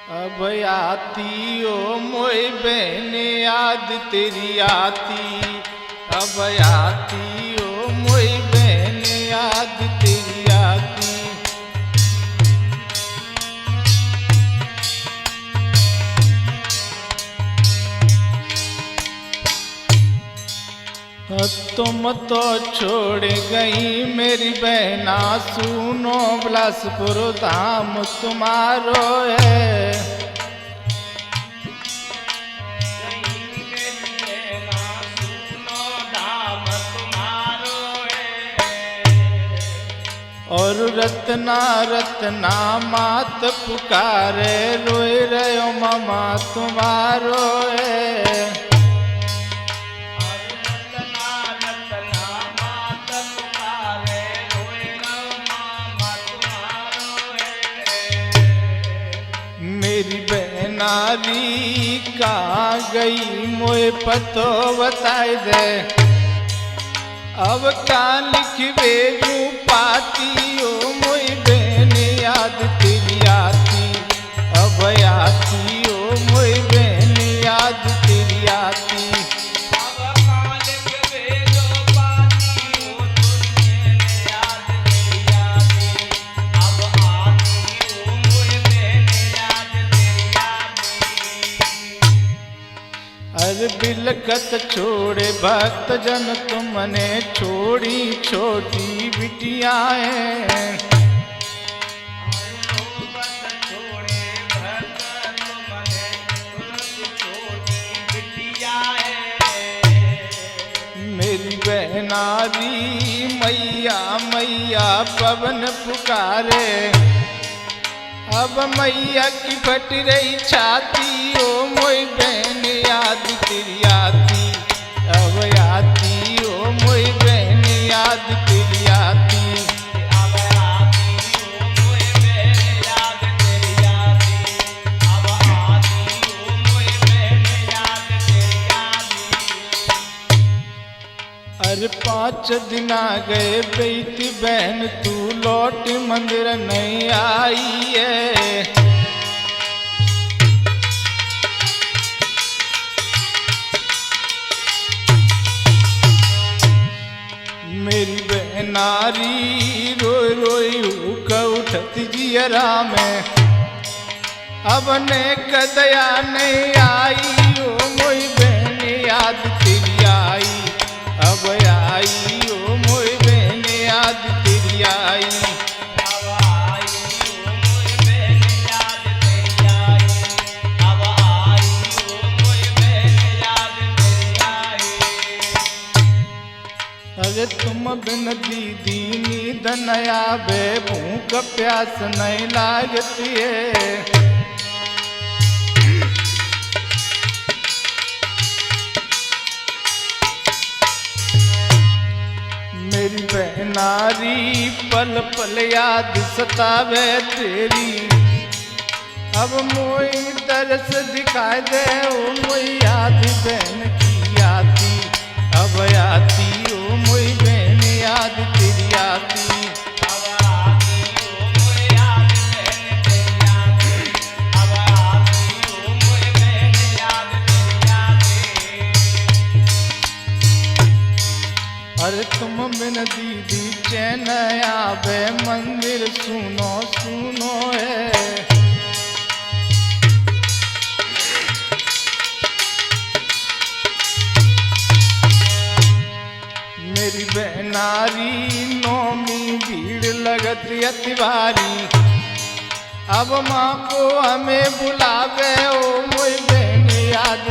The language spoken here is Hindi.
अब आती ओ मोई बहन याद तेरी आती, अब आती ओ मोई बहन याद तेरी आती। तुम तो छोड़ गई मेरी बहना, सुनो बिलासपुर धाम तुम्हारो है। और रत्ना रत्ना मात पुकारे, रोए रहो मामा तुम्हारो है। मेरी बहनारी कहाँ गई मोए पतो बताए दे, अब कहाँ लिख भेजू पाती ओ मोई बहन याद तेरी आती, अब आती ओ मोई बहन याद तेरी आती। अरे बिलकत छोड़े भक्त जन तुमने, छोड़ी छोटी बिटिया है। मेरी बहनारी मैया मैया पवन पुकारे, अब मैया की फट रही छाती ओ मोई बहन याद तेरी आती, अब आती ओ मोई बहन याद तेरी आती। अब आती ओ मोई बहन याद तेरी आती, अब आती ओ मोई बहन याद तेरी आती। अरे 5 दिन आ गए बेटी बहन तू लौट मंदिर नहीं आई है। मेरी बहनारी रोई रोई हुक उठत जियरा में, अब ने कदया नहीं आई ओ मोई बहन याद तेरी आई, अब आई ओ मोई बहन याद तेरी आई। अब आई ओ मोई बहन याद तेरी आई, अब आई ओ मोई बहन याद तेरी आई। अरे तुम बिन दीदी नींद न आवे, भूख प्यास नहीं लागती है। मेरी बहनारी पल पल याद सतावे तेरी, अब मोई तरस दिखाई दे ओ मोई याद बहन की आती, अब आती ओ मोई बहन याद तेरी आती। अब आती ओ मोई याद बहन तेरी आती, अब आती ओ मोई बहन याद तेरी आती। अरे तुम बिन दीदी चैन आवे, मंदिर सुनो सुनो है। मेरी बहनारी नौमी भीड़ लगत अति भारी, अब माँ को हमें बुलावे ओ मोई बहन याद